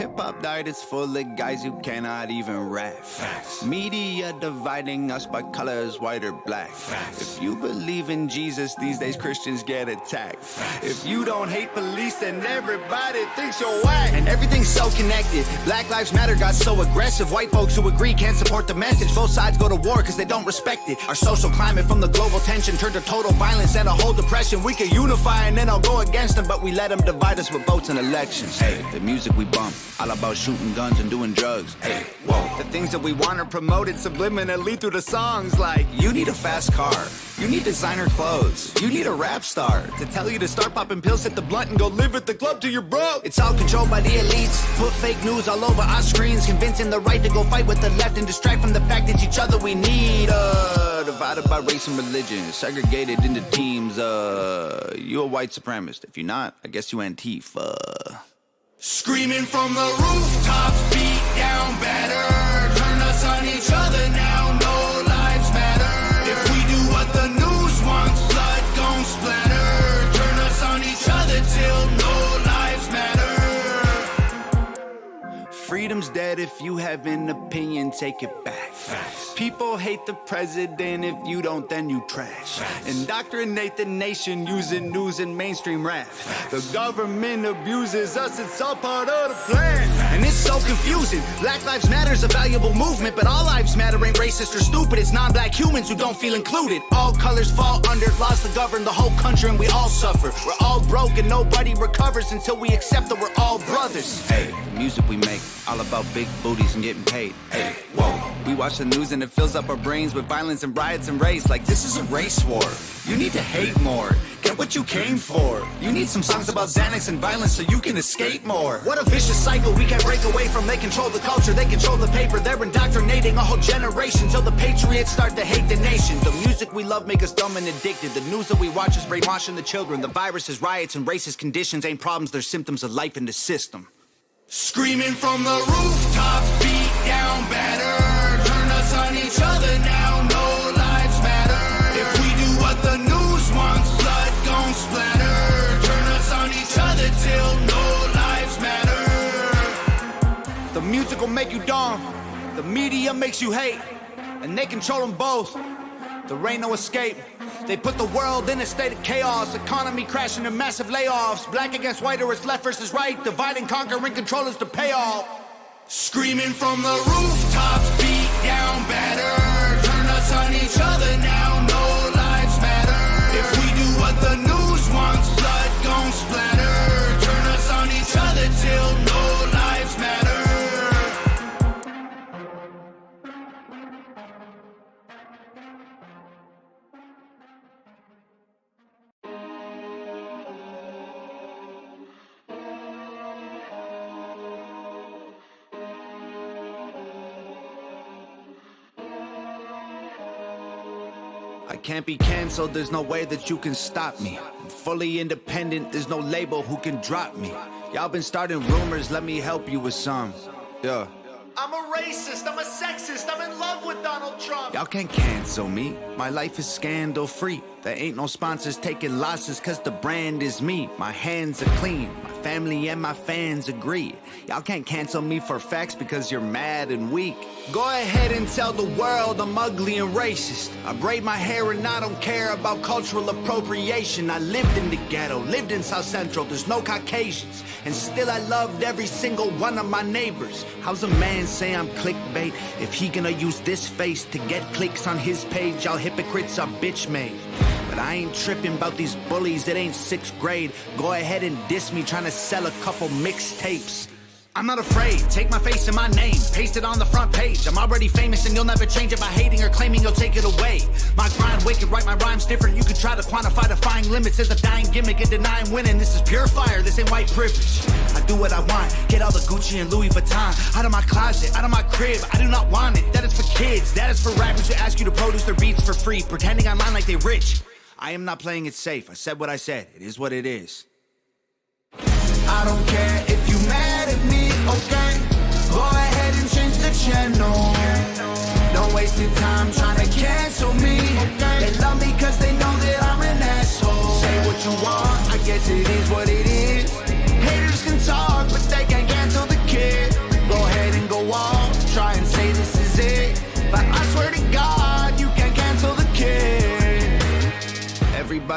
Hip-hop diet is full of guys who cannot even rap. Facts. Media dividing us by colors, white or black. Facts. If you believe in Jesus, these days Christians get attacked. Facts. If you don't hate police, then everybody thinks you're whack. And everything's so connected. Black Lives Matter got so aggressive. White folks who agree can't support the message. Both sides go to war because they don't respect it. Our social climate from the global tension turned to total violence and a whole depression. We could unify and then I'll go against them, but we let them divide us with votes and elections. Hey, the music we bump, all about shooting guns and doing drugs. Hey, whoa, the things that we want are promoted subliminally through the songs like, you need a fast car, you need designer clothes, you need a rap star to tell you to start popping pills, hit the blunt and go live at the club till you're broke. It's all controlled by the elites, put fake news all over our screens, convincing the right to go fight with the left and distract from the fact that each other we need. Divided by race and religion, segregated into teams. You a white supremacist. If you're not, I guess you Antifa. Screaming from the rooftops, beat down better. Turn us on each other now, no lives matter. If we do what the news wants, blood gon' splatter. Turn us on each other till no lives matter. Freedom's dead. If you have an opinion, take it back. Facts. People hate the president. If you don't, then you trash. Facts. Indoctrinate the nation using news and mainstream rap. Facts. The government abuses us. It's all part of the plan. Facts. And it's so confusing. Black Lives Matter is a valuable movement, but all lives matter ain't racist or stupid. It's non-black humans who don't feel included. All colors fall under laws to govern the whole country, and we all suffer. We're all broke and nobody recovers until we accept that we're all brothers. Hey, the music we make, all about big booties and getting paid. Hey, whoa. We watch the news and it fills up our brains with violence and riots and race. Like this is a race war. You need to hate more. Get what you came for. You need some songs about Xanax and violence so you can escape more. What a vicious cycle we can't break away from. They control the culture, they control the paper. They're indoctrinating a whole generation till the patriots start to hate the nation. The music we love make us dumb and addicted. The news that we watch is brainwashing the children. The viruses, riots, and racist conditions ain't problems, they're symptoms of life in the system. Screaming from the rooftops, beat down better. Turn us on each other now, no lives matter. If we do what the news wants, blood gon' splatter. Turn us on each other till no lives matter. The music will make you dumb, the media makes you hate, and they control them both. There ain't no escape. They put the world in a state of chaos, economy crashing and massive layoffs. Black against white or it's left versus right, divide and conquer and control is the payoff. Screaming from the rooftops, beat down better. Turn us on each other now, no lives matter. If we do what the news wants, blood gon' splatter. Turn us on each other till no lives matter. I can't be canceled, there's no way that you can stop me. I'm fully independent, there's no label who can drop me. Y'all been starting rumors, let me help you with some. Yeah. I'm a racist, I'm a sexist, I'm in love with Donald Trump. Y'all can't cancel me, my life is scandal free. There ain't no sponsors taking losses cause the brand is me. My hands are clean, my family and my fans agree. Y'all can't cancel me for facts because you're mad and weak. Go ahead and tell the world I'm ugly and racist. I braid my hair and I don't care about cultural appropriation. I lived in the ghetto, lived in South Central, there's no Caucasians. And still I loved every single one of my neighbors. How's a man say I'm clickbait if he gonna use this face to get clicks on his page? Y'all hypocrites are bitch made. But I ain't tripping about these bullies, it ain't 6th grade. Go ahead and diss me trying to sell a couple mixtapes. I'm not afraid, take my face and my name, paste it on the front page. I'm already famous and you'll never change it by hating or claiming you'll take it away. My grind wicked, write my rhymes different. You could try to quantify defying limits as a dying gimmick and denying winning. This is pure fire, this ain't white privilege. I do what I want, get all the Gucci and Louis Vuitton out of my closet, out of my crib. I do not want it, that is for kids. That is for rappers who ask you to produce their beats for free, pretending online like they rich. I am not playing it safe, I said what I said, it is what it is. I don't care if you mad at me, okay? Go ahead and change the channel. Don't waste your time trying to cancel me, okay? They love me cause they know that I'm an asshole. Say what you want, I guess it is what it is. Haters can talk, but they can't cancel the kid.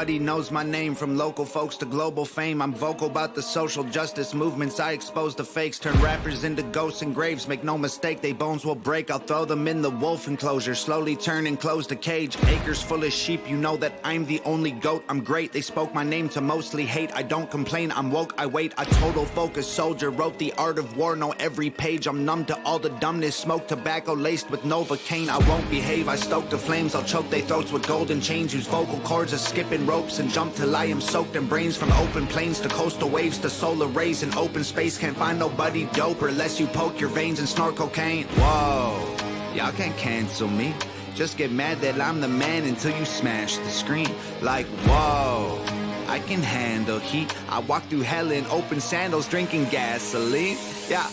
Everybody knows my name, from local folks to global fame. I'm vocal about the social justice movements. I expose the fakes, turn rappers into ghosts and graves. Make no mistake, they bones will break. I'll throw them in the wolf enclosure, slowly turn and close the cage. Acres full of sheep, you know that I'm the only goat. I'm great, they spoke my name to mostly hate. I don't complain, I'm woke, I wait. A total focus soldier, wrote the art of war. Know every page, I'm numb to all the dumbness. Smoke tobacco laced with Novocaine. I won't behave, I stoke the flames. I'll choke their throats with golden chains. Use vocal cords as skipping ropes and jump till I am soaked in brains. From open plains to coastal waves to solar rays in open space. Can't find nobody doper unless you poke your veins and snort cocaine. Whoa, y'all can't cancel me. Just get mad that I'm the man until you smash the screen. Like, whoa, I can handle heat. I walk through hell in open sandals drinking gasoline. Yeah,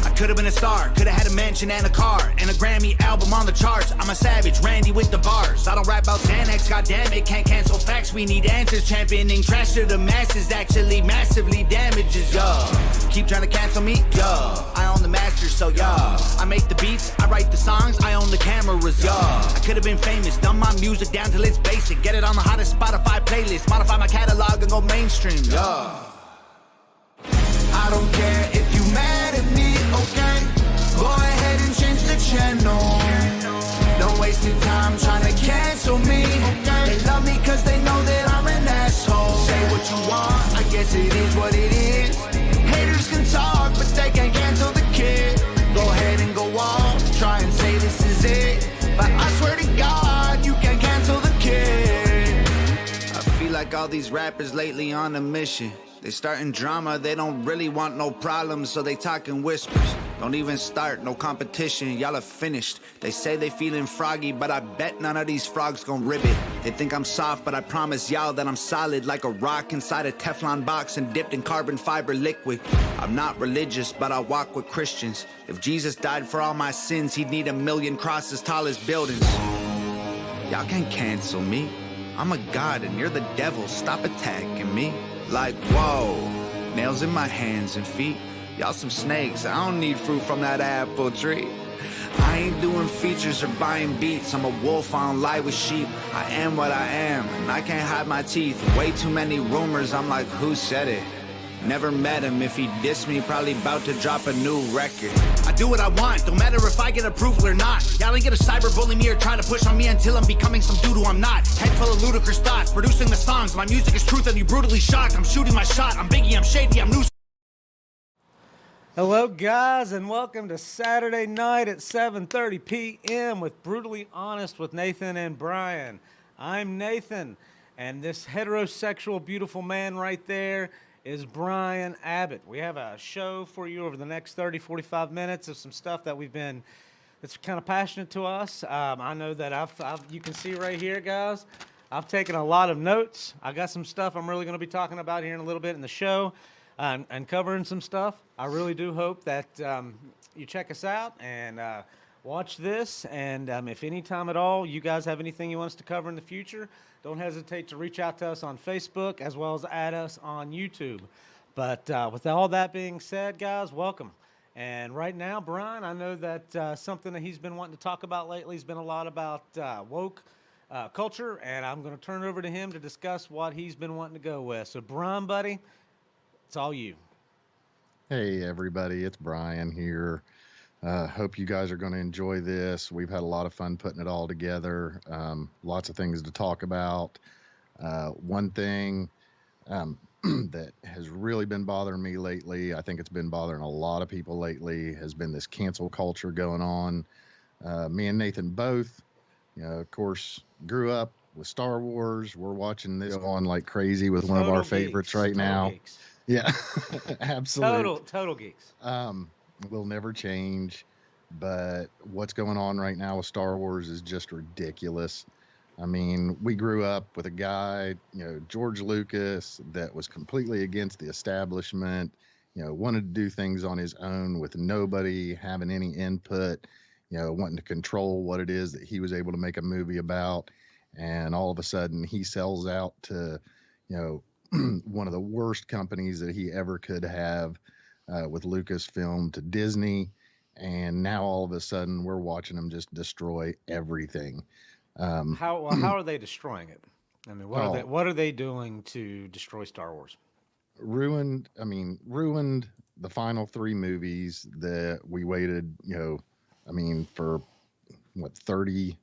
I could have been a star, could have had a mansion and a car and a Grammy album on the charts. I'm a savage, Randy with the bars. I don't rap about Xanax, goddamn it, can't cancel facts. We need answers, championing trash to the masses actually massively damages, yo. Keep trying to cancel me, yo. I own the master, so yo. I make the beats, I write the songs, I own the cameras, yo. I could have been famous, dumb my music down till it's basic. Get it on the hottest Spotify playlist, modify my catalog and go mainstream, yo. I don't care if you mad at me, okay? Go ahead and change the channel. Don't waste your time trying to cancel me. They love me cause they know that I'm an asshole. Say what you want, I guess it is what it is. Haters can talk, but they can't cancel the kid. Go ahead and go off, try and say this is it. But I swear to God, you can't cancel the kid. I feel like all these rappers lately on a mission. They starting drama, they don't really want no problems, so they talk in whispers. Don't even start, no competition, y'all are finished. They say they feeling froggy, but I bet none of these frogs gon' rib it. They think I'm soft, but I promise y'all that I'm solid like a rock inside a Teflon box and dipped in carbon fiber liquid. I'm not religious, but I walk with Christians. If Jesus died for all my sins, he'd need 1,000,000 crosses tall as buildings. Y'all can't cancel me. I'm a god and you're the devil, stop attacking me. Like, whoa, nails in my hands and feet. Y'all some snakes, I don't need fruit from that apple tree. I ain't doing features or buying beats. I'm a wolf, I don't lie with sheep. I am what I am, and I can't hide my teeth. Way too many rumors, I'm like, who said it? Never met him, if he dissed me, probably about to drop a new record. I do what I want, don't matter if I get approval or not. Y'all ain't gonna cyberbully me or try to push on me until I'm becoming some dude who I'm not. Head full of ludicrous thoughts, producing the songs. My music is truth and you brutally shocked. I'm shooting my shot, I'm Biggie, I'm shady, I'm new. Hello guys, and welcome to Saturday night at 7:30 p.m. with Brutally Honest with Nathan and Brian. I'm Nathan, and this heterosexual beautiful man right there is Brian Abbott. We have a show for you over the next 30-45 minutes of some stuff that it's kind of passionate to us. I know that you can see right here, guys, I've taken a lot of notes. I got some stuff I'm really going to be talking about here in a little bit in the show and covering some stuff. I really do hope that you check us out and watch this. And if any time at all you guys have anything you want us to cover in the future, don't hesitate to reach out to us on Facebook as well as add us on YouTube. But with all that being said, guys, welcome. And right now, Brian, I know that something that he's been wanting to talk about lately has been a lot about woke culture, and I'm going to turn it over to him to discuss what he's been wanting to go with. So, Brian, buddy, it's all you. Hey, everybody, it's Brian here. Hope you guys are going to enjoy this. We've had a lot of fun putting it all together. Lots of things to talk about. One thing that has really been bothering me lately, I think it's been bothering a lot of people lately, has been this cancel culture going on. Me and Nathan both, of course, grew up with Star Wars. We're watching this on like crazy with one of our favorites right now. Geeks. Yeah, absolutely. Total geeks. Will never change, but what's going on right now with Star Wars is just ridiculous. I mean, we grew up with a guy, George Lucas, that was completely against the establishment, wanted to do things on his own with nobody having any input, wanting to control what it is that he was able to make a movie about. And all of a sudden he sells out to, one of the worst companies that he ever could have, with Lucasfilm, to Disney. And now all of a sudden we're watching him just destroy everything. How are they destroying it? I mean, Oh, what are they doing to destroy Star Wars? ruined the final three movies that we waited, for what, 30,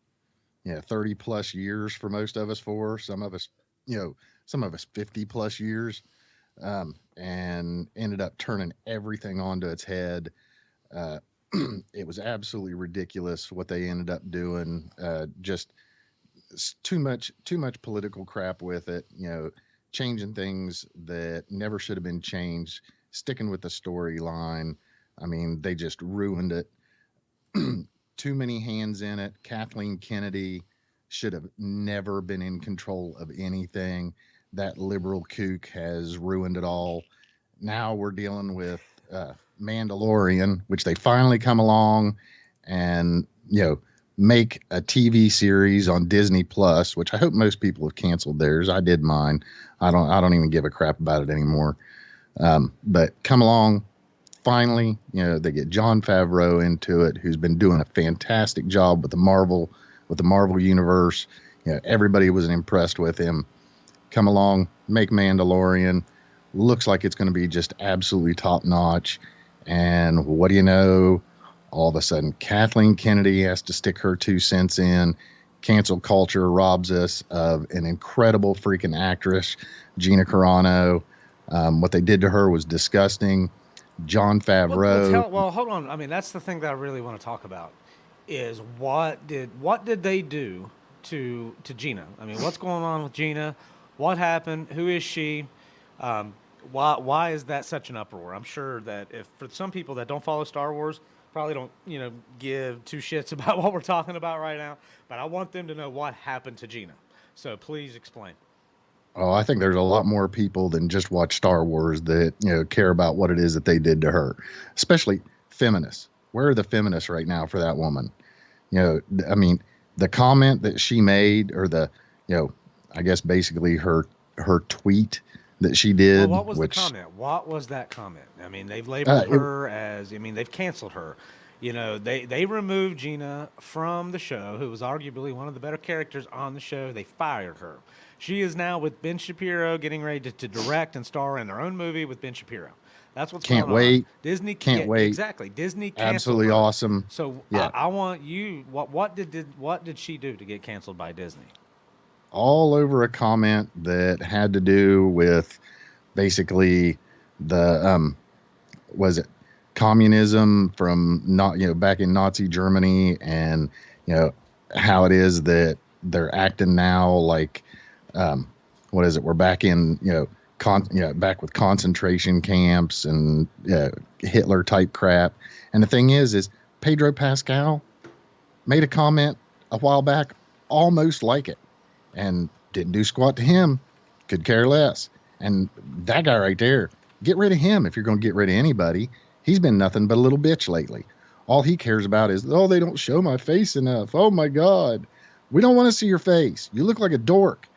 yeah, 30 plus years for most of us for, you know, some of us 50 plus years, and ended up turning everything onto its head. Uh, it was absolutely ridiculous what they ended up doing. Just too much political crap with it. Changing things that never should have been changed, sticking with the storyline. I mean, they just ruined it. Too many hands in it. Kathleen Kennedy should have never been in control of anything. That liberal kook has ruined it all. Now we're dealing with Mandalorian, which they finally come along and make a TV series on Disney Plus, which I hope most people have canceled theirs. I did mine. I don't even give a crap about it anymore. But come along, finally, they get Jon Favreau into it, who's been doing a fantastic job with the Marvel universe. Everybody was impressed with him. Come along, make Mandalorian. Looks like it's going to be just absolutely top notch. And what do you know? All of a sudden, Kathleen Kennedy has to stick her 2 cents in. Cancel culture robs us of an incredible freaking actress, Gina Carano. What they did to her was disgusting. Jon Favreau. Well, hold on. I mean, that's the thing that I really want to talk about is what did they do to Gina? I mean, what's going on with Gina? What happened? Who is she? Why is that such an uproar? I'm sure that if for some people that don't follow Star Wars, probably don't give two shits about what we're talking about right now. But I want them to know what happened to Gina. So please explain. Oh, I think there's a lot more people than just watch Star Wars that care about what it is that they did to her, especially feminists. Where are the feminists right now for that woman? I mean, the comment that she made, or I guess basically her tweet that she did. Well, what was the comment? What was that comment? I mean, they've labeled her as. I mean, they've canceled her. They removed Gina from the show, who was arguably one of the better characters on the show. They fired her. She is now with Ben Shapiro, getting ready to direct and star in their own movie with Ben Shapiro. That's what's Can't going on. wait. Disney Can't wait. Exactly. Disney canceled Absolutely her. awesome. So yeah. I want you. What did she do to get canceled by Disney? All over a comment that had to do with basically the was it communism from back in Nazi Germany, and how it is that they're acting now like what is it? We're back in back with concentration camps and Hitler type crap. And the thing is Pedro Pascal made a comment a while back almost like it, and didn't do squat to him. Could care less. And that guy right there, get rid of him if you're going to get rid of anybody. He's been nothing but a little bitch lately. All he cares about is, they don't show my face enough. Oh my God. We don't want to see your face. You look like a dork.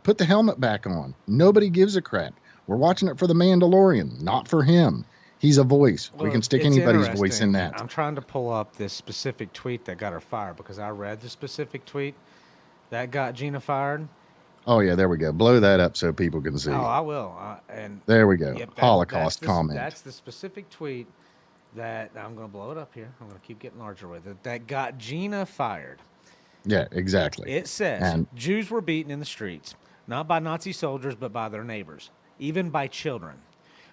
Put the helmet back on. Nobody gives a crap. We're watching it for the Mandalorian, not for him. He's a voice. Well, we can stick anybody's voice in interesting. that. I'm trying to pull up this specific tweet that got her fired because I read the specific tweet that got Gina fired. Oh yeah, there we go. Blow that up so people can see. Oh, I will. And there we go. Yep, Holocaust comment. That's the specific tweet that I'm going to blow it up here. I'm going to keep getting larger with it. That got Gina fired. Yeah, exactly. It says Jews were beaten in the streets, not by Nazi soldiers, but by their neighbors, even by children.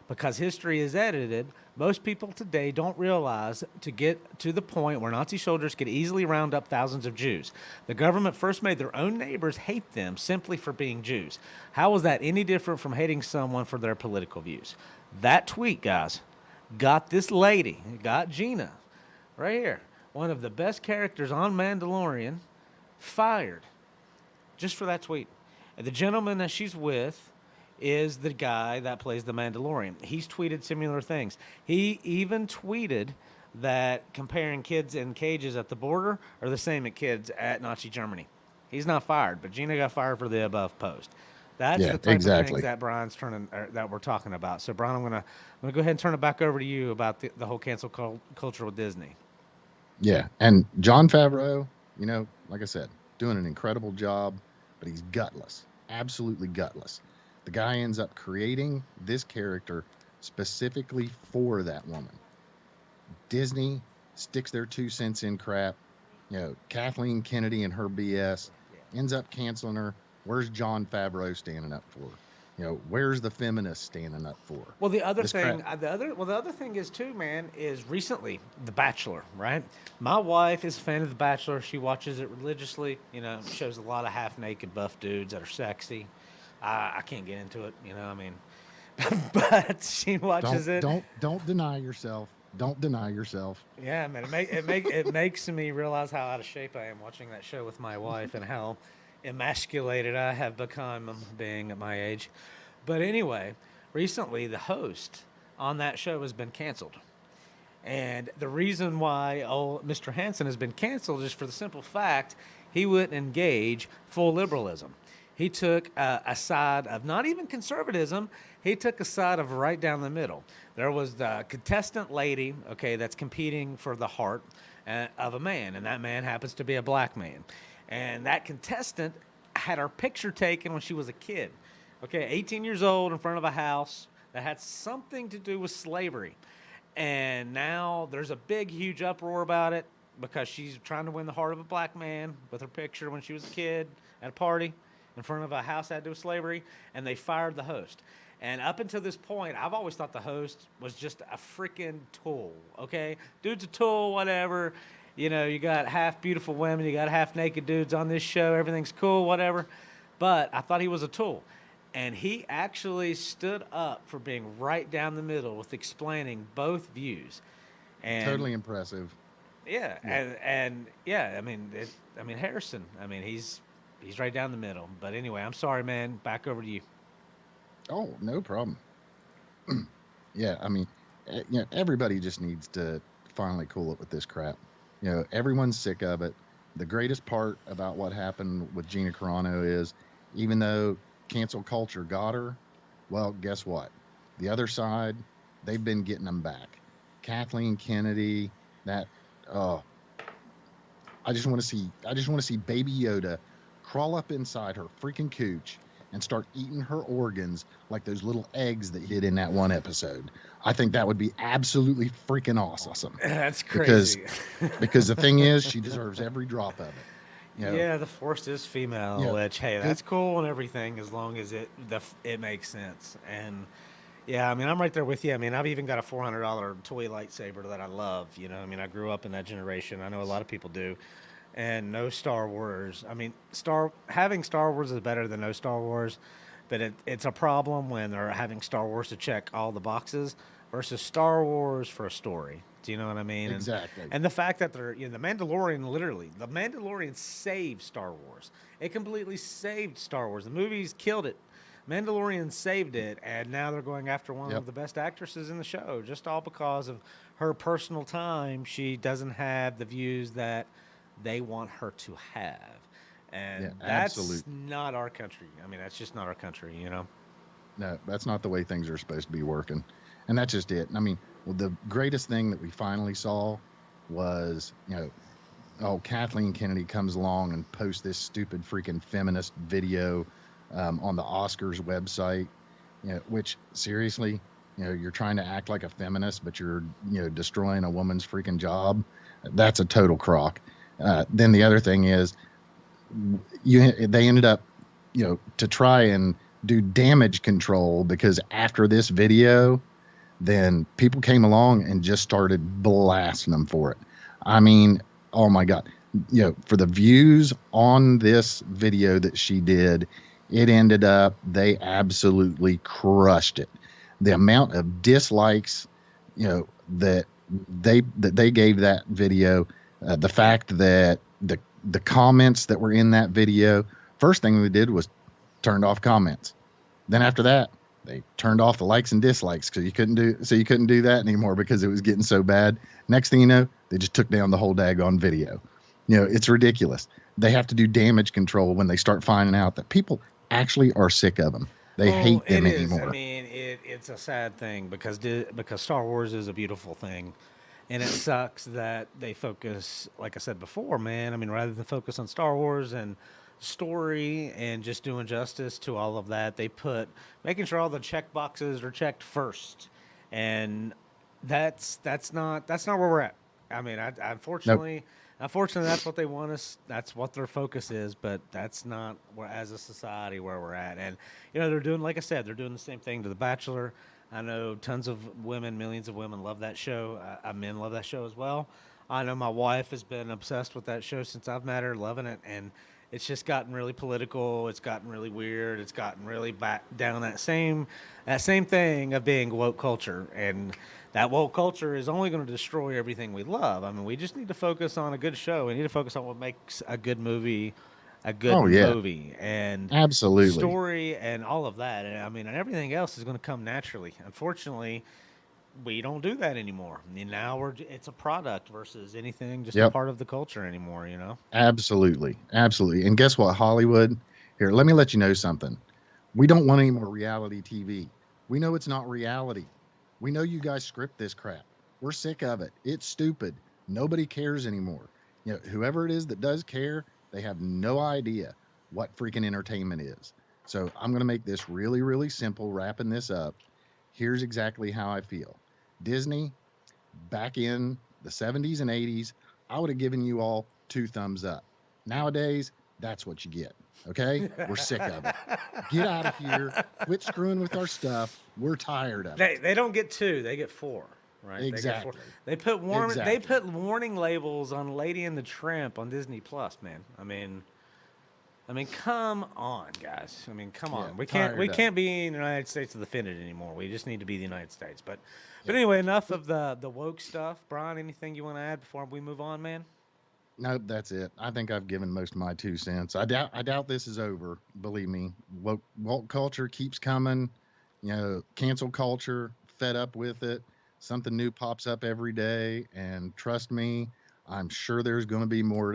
Because history is edited, most people today don't realize to get to the point where Nazi soldiers could easily round up thousands of Jews. The government first made their own neighbors hate them simply for being Jews. How was that any different from hating someone for their political views? That tweet, guys, got this lady, got Gina, right here, one of the best characters on Mandalorian, fired just for that tweet. And the gentleman that she's with is the guy that plays the Mandalorian. He's tweeted similar things. He even tweeted that comparing kids in cages at the border are the same as kids at Nazi Germany. He's not fired, but Gina got fired for the above post. That's the type of things that Brian's that we're talking about. So Brian, I'm gonna go ahead and turn it back over to you about the whole cancel culture with Disney. Yeah, and Jon Favreau, like I said, doing an incredible job, but he's gutless. absolutely gutless. The guy ends up creating this character specifically for that woman. Disney sticks their 2 cents in crap. Kathleen Kennedy and her BS ends up canceling her. Where's John Favreau standing up for her? Where's the feminist standing up for her? Well, the other This thing, crap. the other thing is too, man, is recently The Bachelor, right? My wife is a fan of The Bachelor. She watches it religiously. Shows a lot of half-naked buff dudes that are sexy. I can't get into it, I mean, but she watches it. Don't deny yourself. Don't deny yourself. Yeah, man, it makes me realize how out of shape I am watching that show with my wife and how emasculated I have become being at my age. But anyway, recently the host on that show has been canceled. And the reason why Mr. Hansen has been canceled is for the simple fact he wouldn't engage full liberalism. He took a side of not even conservatism. He took a side of right down the middle. There was the contestant lady, okay, that's competing for the heart of a man, and that man happens to be a black man. And that contestant had her picture taken when she was a kid, okay, 18 years old in front of a house that had something to do with slavery. And now there's a big, huge uproar about it because she's trying to win the heart of a black man with her picture when she was a kid at a party in front of a house that had to do with slavery, and they fired the host. And up until this point, I've always thought the host was just a freaking tool, okay? Dude's a tool, whatever. You got half beautiful women, you got half naked dudes on this show, everything's cool, whatever. But I thought he was a tool. And he actually stood up for being right down the middle with explaining both views. And Totally impressive. yeah, and yeah, I mean, Harrison, he's right down the middle. But anyway, I'm sorry, man. Back over to you. Oh, no problem. Yeah, everybody just needs to finally cool it with this crap. Everyone's sick of it. The greatest part about what happened with Gina Carano is, even though cancel culture got her, well, guess what? The other side, they've been getting them back. Kathleen Kennedy, that, I just want to see Baby Yoda crawl up inside her freaking cooch and start eating her organs like those little eggs that hid in that one episode. I think that would be absolutely freaking awesome. That's crazy. Because the thing is, she deserves every drop of it. Yeah, the Force is female, Yeah. which, hey, that's cool and everything as long as it makes sense. And yeah, I'm right there with you. I've even got a $400 toy lightsaber that I love. I grew up in that generation. I know a lot of people do. And no Star Wars. Having Star Wars is better than no Star Wars, but it's a problem when they're having Star Wars to check all the boxes versus Star Wars for a story. Do you know what I mean? Exactly. And the fact that the Mandalorian saved Star Wars. It completely saved Star Wars. The movies killed it. Mandalorian saved it, and now they're going after one of the best actresses in the show, just all because of her personal time. She doesn't have the views that they want her to have. And that's not our country. That's just not our country, No, that's not the way things are supposed to be working. And that's just it. The greatest thing that we finally saw was, Kathleen Kennedy comes along and posts this stupid freaking feminist video on the Oscars website, which seriously, you're trying to act like a feminist, but you're, destroying a woman's freaking job. That's a total crock. Then the other thing is, they ended up, to try and do damage control, because after this video, then people came along and just started blasting them for it. Oh my God. For the views on this video that she did, it ended up, they absolutely crushed it. The amount of dislikes, that they gave that video, the fact that the comments that were in that video, first thing we did was turned off comments. Then after that, they turned off the likes and dislikes because you couldn't do that anymore because it was getting so bad. Next thing you know, they just took down the whole daggone video. It's ridiculous. They have to do damage control when they start finding out that people actually are sick of them. They hate them anymore. It's a sad thing because Star Wars is a beautiful thing. And it sucks that they focus, like I said before, man. Rather than focus on Star Wars and story and just doing justice to all of that. They put making sure all the check boxes are checked first, and that's not where we're at. I mean, Nope. unfortunately, that's what they want us. That's what their focus is, but that's not where, as a society, where we're at. And they're doing, like I said, they're doing the same thing to The Bachelor. I know tons of women, millions of women love that show. Men love that show as well. I know my wife has been obsessed with that show since I've met her, loving it, and it's just gotten really political. It's gotten really weird. It's gotten really back down that same thing of being woke culture, and that woke culture is only going to destroy everything we love. I mean, we just need to focus on a good show. We need to focus on what makes a good Oh yeah, movie, and absolutely. story, and all of that. And I mean, and everything else is going to come naturally. Unfortunately, we don't do that anymore. I mean, now it's a product versus anything, just a Yep. part of the culture anymore. Absolutely. Absolutely. And guess what, Hollywood? Here, let me let you know something. We don't want any more reality TV. We know it's not reality. We know you guys script this crap. We're sick of it. It's stupid. Nobody cares anymore. Whoever it is that does care, they have no idea what freaking entertainment is. So I'm going to make this really, really simple, wrapping this up. Here's exactly how I feel. Disney, back in the 70s and 80s, I would have given you all two thumbs up. Nowadays, that's what you get. Okay? We're sick of it. Get out of here. Quit screwing with our stuff. We're tired of They it. they don't get two; they get four. Right? They get four. Exactly. They Exactly. put warning labels on Lady and the Tramp on Disney Plus. Man, I mean, come on, guys. I mean, come Yeah, on. We tired of it. can't be in the United States of the Finnet anymore. We just need to be the United States. But Yep. anyway, enough of the woke stuff. Brian, anything you want to add before we move on, man? Nope, that's it. I think I've given most of my 2 cents. I doubt this is over. Believe me, woke culture keeps coming. Cancel culture. Fed up with it. Something new pops up every day, and trust me, I'm sure there's going to be more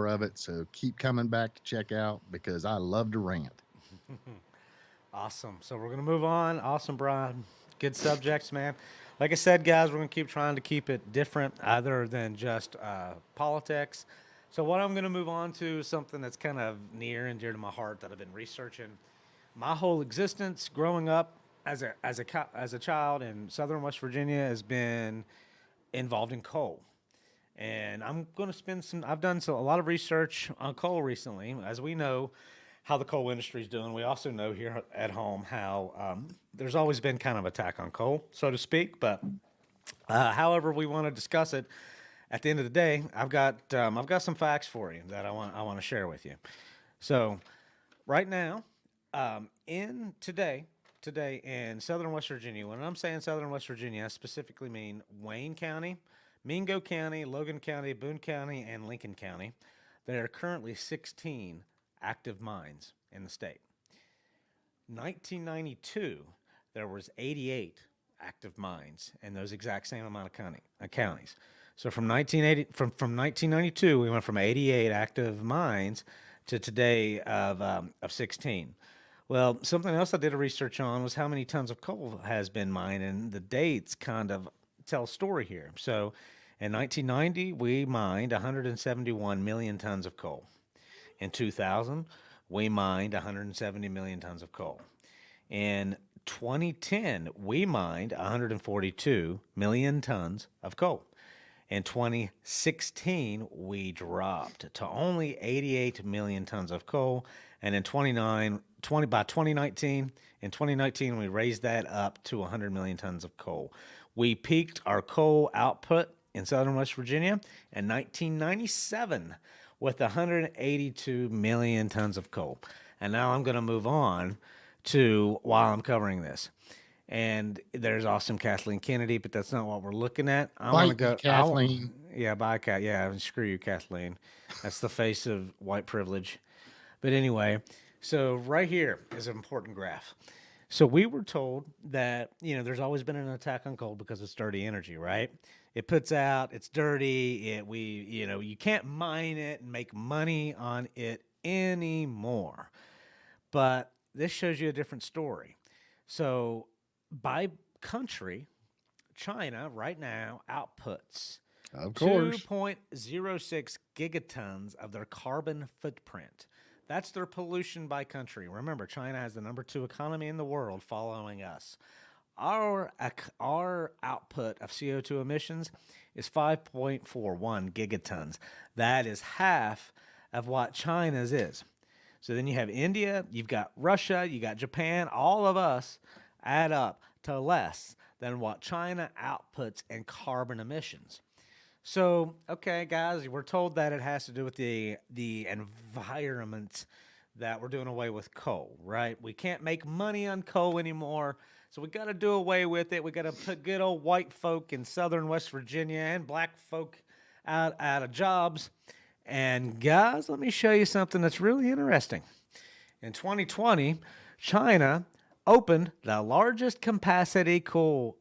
of it. So keep coming back to check out because I love to rant. Awesome. So we're gonna move on. Awesome, Brian. Good subjects, man. Like I said, guys, we're gonna keep trying to keep it different, other than just politics. So what I'm gonna move on to is something that's kind of near and dear to my heart that I've been researching my whole existence growing up as a child in southern West Virginia has been involved in coal. And I'm going to spend some. I've done a lot of research on coal recently. As we know, how the coal industry is doing. We also know here at home how there's always been kind of attack on coal, so to speak. But however we want to discuss it, at the end of the day, I've got some facts for you that I want to share with you. So right now, in today in southern West Virginia. When I'm saying southern West Virginia, I specifically mean Wayne County, Mingo County, Logan County, Boone County, and Lincoln County. There are currently 16 active mines in the state. 1992, there was 88 active mines in those exact same amount of counties. So from 1992, we went from 88 active mines to today of 16. Well, something else I did a research on was how many tons of coal has been mined, and the dates kind of tell a story here. So, in 1990, we mined 171 million tons of coal. In 2000, we mined 170 million tons of coal. In 2010, we mined 142 million tons of coal. In 2016, we dropped to only 88 million tons of coal. And by 2019, we raised that up to 100 million tons of coal. We peaked our coal output in southern West Virginia in 1997 with 182 million tons of coal. And now I'm going to move on to while I'm covering this. And there's awesome Kathleen Kennedy, but that's not what we're looking at. I want to Fight me, go. Kathleen. Yeah, bye, Cat. Yeah, screw you, Kathleen. That's the face of white privilege. But anyway, so right here is an important graph. So we were told that there's always been an attack on coal because it's dirty energy, right? It puts out, it's dirty. You can't mine it and make money on it anymore. But this shows you a different story. So by country, China right now outputs Of course. 2.06 gigatons of their carbon footprint. That's their pollution by country. Remember, China has the number 2 economy in the world following us. Our output of CO2 emissions is 5.41 gigatons. That is half of what China's is. So then you have India, you've got Russia, you got Japan, all of us add up to less than what China outputs in carbon emissions. So, okay, guys, we're told that it has to do with the environment, that we're doing away with coal, right? We can't make money on coal anymore, so we got to do away with it. We got to put good old white folk in southern West Virginia and black folk out of jobs. And guys, let me show you something that's really interesting. In 2020, China opened the largest capacity coal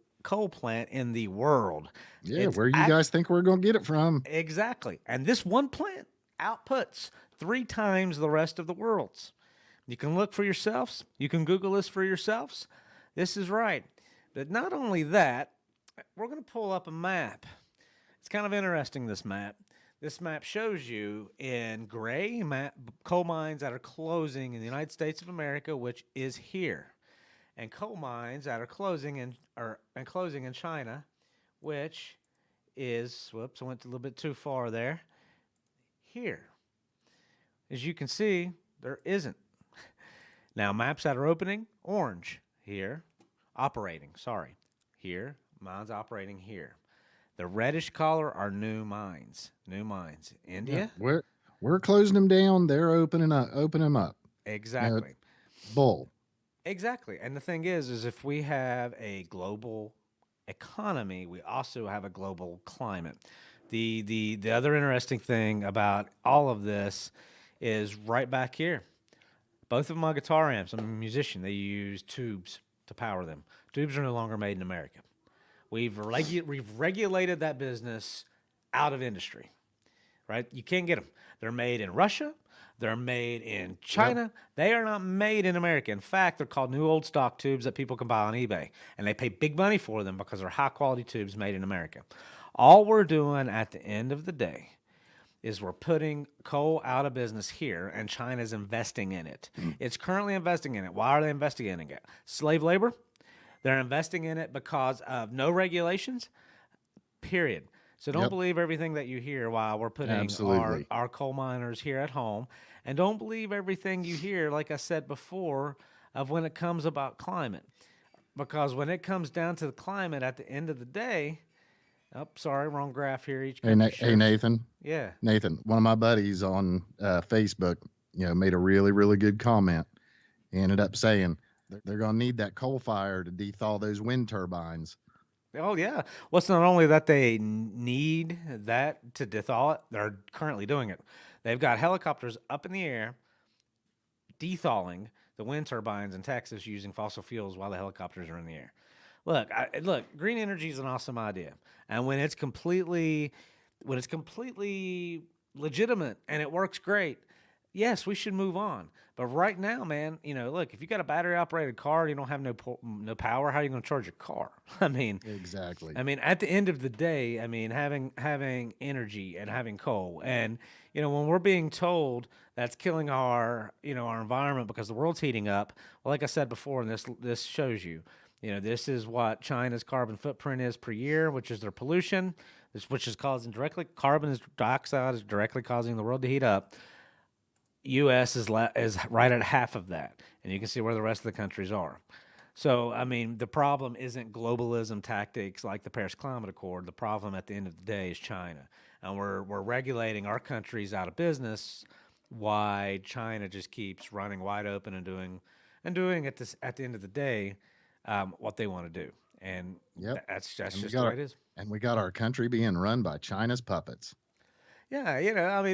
plant in the world. Yeah, where you guys think we're going to get it from? Exactly. And this one plant outputs 3 times the rest of the world's. You can look for yourselves. You can Google this for yourselves. This is right. But not only that, we're going to pull up a map. It's kind of interesting, this map. This map shows you in gray coal mines that are closing in the United States of America, which is here, and coal mines that are closing in China, which is, whoops, I went a little bit too far there, here. As you can see, there isn't. Now, maps that are opening, orange here, operating, sorry, here, mines operating here. The reddish color are new mines. India? Yeah, we're closing them down. They're opening them up. Exactly. Bull. Exactly. And the thing is if we have a global economy, we also have a global climate. The other interesting thing about all of this is right back here. Both of my guitar amps, I'm a musician, they use tubes to power them. Tubes are no longer made in America. We've regulated that business out of industry, right? You can't get them. They're made in Russia. They're made in China. Yep. They are not made in America. In fact, they're called new old stock tubes that people can buy on eBay, and they pay big money for them because they're high-quality tubes made in America. All we're doing at the end of the day is we're putting coal out of business here, and China's investing in it. It's currently investing in it. Why are they investing in it? Slave labor? They're investing in it because of no regulations, period. So don't believe everything that you hear while we're putting our coal miners here at home. And don't believe everything you hear, like I said before, of when it comes about climate. Because when it comes down to the climate at the end of the day, oh, sorry, wrong graph here. Hey, Nathan. Yeah. Nathan, one of my buddies on Facebook, made a really, really good comment. He ended up saying they're going to need that coal fire to dethaw those wind turbines. Oh, yeah. Well, it's not only that they need that to dethaw it, they're currently doing it. They've got helicopters up in the air dethawing the wind turbines in Texas using fossil fuels while the helicopters are in the air. Look, green energy is an awesome idea. And when it's completely legitimate and it works great, yes, we should move on. But right now, man, look, if you got a battery-operated car and you don't have no power, how are you going to charge your car? Exactly. At the end of the day, having energy and having coal, and when we're being told that's killing our environment because the world's heating up. Well, like I said before, and this shows you, this is what China's carbon footprint is per year, which is their pollution, which is causing carbon dioxide is directly causing the world to heat up. U.S. is right at half of that, and you can see where the rest of the countries are. So, the problem isn't globalism tactics like the Paris Climate Accord. The problem at the end of the day is China, and we're regulating our countries out of business. Why China just keeps running wide open and doing at the end of the day what they want to do, and that's just the way it is. And we got our country being run by China's puppets. Yeah,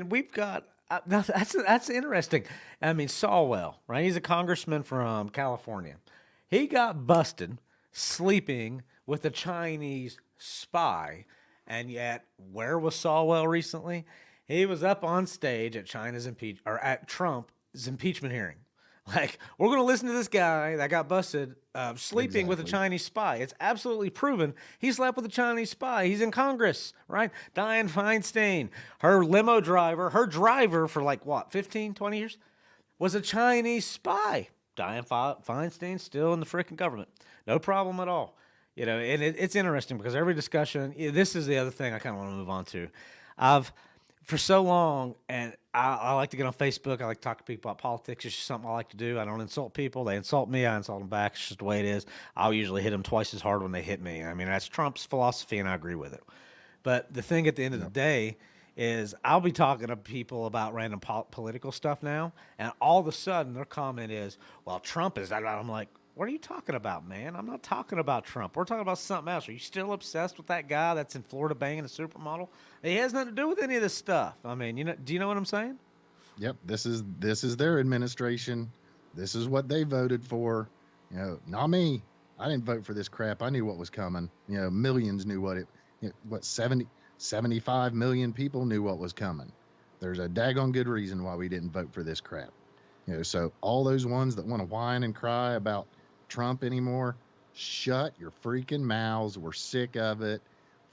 we've got. That's interesting. Swalwell, right? He's a congressman from California. He got busted sleeping with a Chinese spy, and yet where was Swalwell recently? He was up on stage at at Trump's impeachment hearing. Like, we're going to listen to this guy that got busted sleeping with a Chinese spy. It's absolutely proven he slept with a Chinese spy. He's in Congress, right? Dianne Feinstein, her driver for 15, 20 years, was a Chinese spy. Dianne Feinstein still in the freaking government. No problem at all. You know, and it's interesting because every discussion, this is the other thing I kind of want to move on to. For so long, and I like to get on Facebook. I like to talk to people about politics. It's just something I like to do. I don't insult people. They insult me. I insult them back. It's just the way it is. I'll usually hit them twice as hard when they hit me. I mean, that's Trump's philosophy, and I agree with it. But the thing at the end of the day is I'll be talking to people about random political stuff now, and all of a sudden their comment is, well, Trump is that. I'm like, what are you talking about, man? I'm not talking about Trump. We're talking about something else. Are you still obsessed with that guy that's in Florida banging a supermodel? He has nothing to do with any of this stuff. I mean, do you know what I'm saying? Yep, this is their administration. This is what they voted for. You know, not me. I didn't vote for this crap. I knew what was coming. You know, millions knew what 75 million people knew what was coming. There's a daggone good reason why we didn't vote for this crap. You know, so all those ones that want to whine and cry about Trump anymore, shut your freaking mouths. We're sick of it.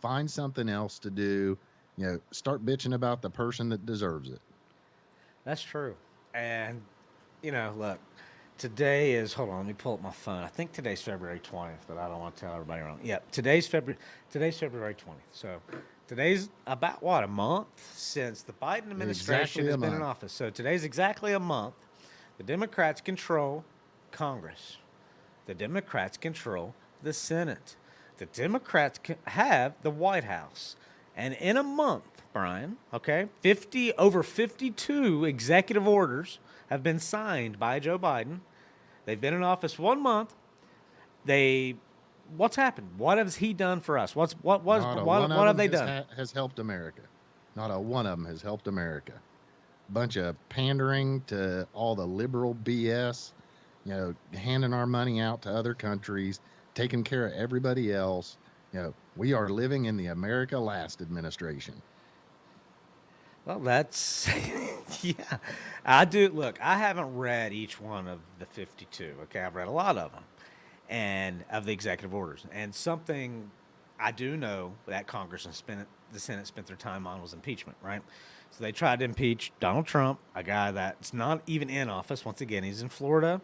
Find something else to do. You know, start bitching about the person that deserves it. That's true. And, you know, look, today is, hold on, let me pull up my phone. I think today's February 20th, but I don't want to tell everybody wrong. Yeah, today's February 20th. So today's about, what, a month since the Biden administration has been in office. So today's exactly a month. The Democrats control Congress. The Democrats control the Senate. The Democrats have the White House. And in a month, Brian, okay, over 52 executive orders have been signed by Joe Biden. They've been in office 1 month. What's happened? What has he done for us? What have they done? Has helped America. Not a one of them has helped America. Bunch of pandering to all the liberal BS, you know, handing our money out to other countries, taking care of everybody else. You know, we are living in the America Last administration. Well, that's, yeah. I do, look, I haven't read each one of the 52, okay? I've read a lot of them, and of the executive orders. And something I do know that Congress and the Senate spent their time on was impeachment, right? So they tried to impeach Donald Trump, a guy that's not even in office. Once again, he's in Florida.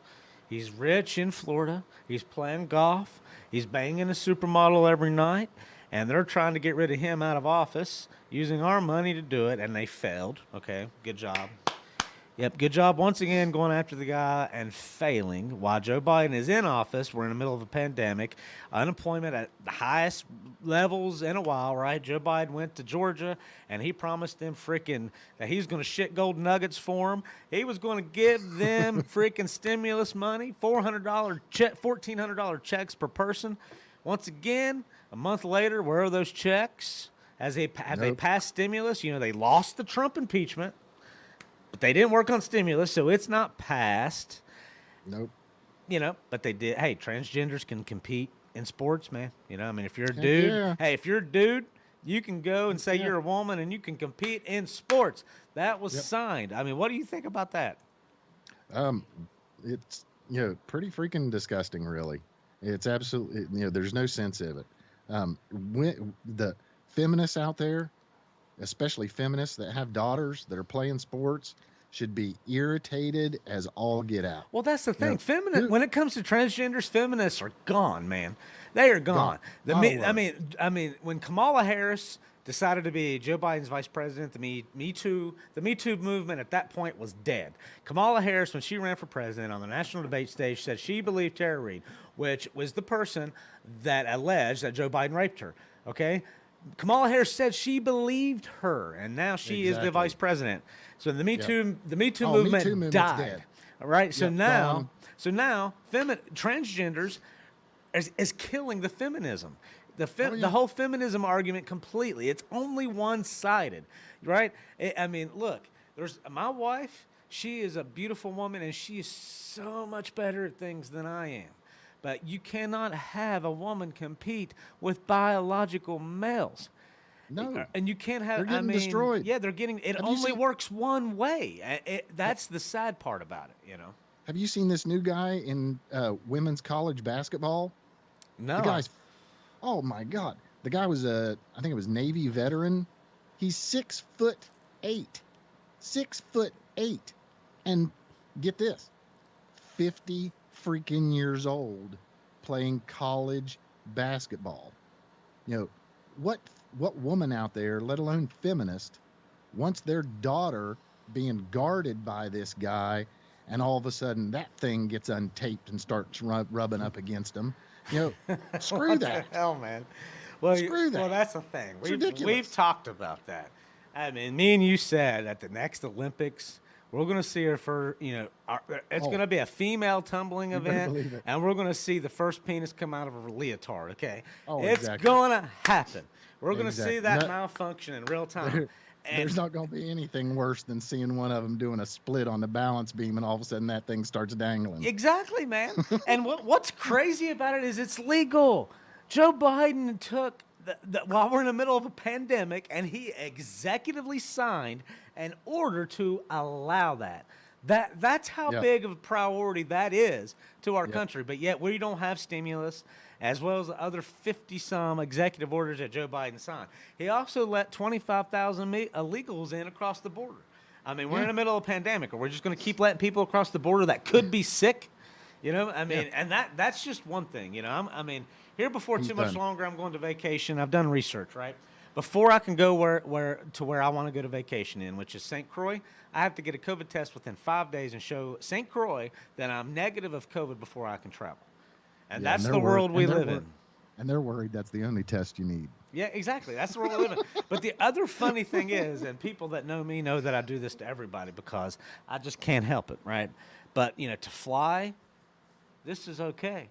He's rich in Florida. He's playing golf. He's banging a supermodel every night. And they're trying to get rid of him out of office using our money to do it, and they failed. Okay, good job. Yep, good job once again going after the guy and failing. While Joe Biden is in office, we're in the middle of a pandemic, unemployment at the highest levels in a while, right? Joe Biden went to Georgia, and he promised them that he's going to shit gold nuggets for them. He was going to give them freaking stimulus money, $1,400 checks per person. Once again, a month later, where are those checks? They passed stimulus? You know, they lost the Trump impeachment. But they didn't work on stimulus, so it's not passed. Nope. You know, but they did. Hey, transgenders can compete in sports, man. You know, I mean, if you're a dude, if you're a dude, you can go and say you're a woman and you can compete in sports. That was signed. I mean, what do you think about that? It's, you know, pretty freaking disgusting, really. It's absolutely, you know, there's no sense of it. When the feminists out there, especially feminists that have daughters that are playing sports, should be irritated as all get out. Well, that's the thing. When it comes to transgenders, feminists are gone, man. They are gone. I mean, when Kamala Harris decided to be Joe Biden's vice president, the Me Too movement at that point was dead. Kamala Harris, when she ran for president on the national debate stage, said she believed Tara Reade, which was the person that alleged that Joe Biden raped her. Okay. Kamala Harris said she believed her, and now she is the vice president. So the Me Too movement died. Dead. All right. So now transgenders is killing the feminism. The whole feminism argument completely. It's only one-sided, right? I mean, look, there's my wife. She is a beautiful woman, and she is so much better at things than I am. But you cannot have a woman compete with biological males. No. And you can't have... They're getting destroyed. Yeah, they're getting... It only works one way. That's the sad part about it, you know? Have you seen this new guy in women's college basketball? No. The guy's... Oh, my God. The guy was I think it was Navy veteran. He's 6'8". 6'8". And Get this, 50 freaking years old playing college basketball. You know, what what woman out there, let alone feminist, wants their daughter being guarded by this guy, and all of a sudden that thing gets untaped and starts rubbing up against them? You know, screw What that. the hell, man? Well, Screw well, that. that's the thing. It's We've ridiculous. talked about that. I mean, me and you said at the next Olympics, we're going to see her for, it's Oh. going to be a female tumbling You better event, believe it. and we're going to see the first penis come out of a leotard, okay? Oh, it's exactly. going to happen. We're going to see Exactly. that No- malfunction in real time. There- And There's not going to be anything worse than seeing one of them doing a split on the balance beam, and all of a sudden that thing starts dangling. Exactly, man. And what's crazy about it is it's legal. Joe Biden took while we're in the middle of a pandemic, and he executively signed an order to allow that. That's how Yep. big of a priority that is to our Yep. country. But yet we don't have stimulus, as well as the other 50-some executive orders that Joe Biden signed. He also let 25,000 illegals in across the border. I mean, we're in the middle of a pandemic, or we're just going to keep letting people across the border that could be sick. You know, I mean, and that's just one thing. You know, I mean, here before He's too much done. longer, I'm going to vacation. I've done research, right? Before I can go where I want to go to vacation in, which is St. Croix, I have to get a COVID test within 5 days and show St. Croix that I'm negative of COVID before I can travel. And Yeah, that's and the they're world we and they're live wor- in. And they're worried that's the only test you need. Yeah, exactly. That's the world we live in. But the other funny thing is, and people that know me know that I do this to everybody because I just can't help it, right? But, to fly, this is okay,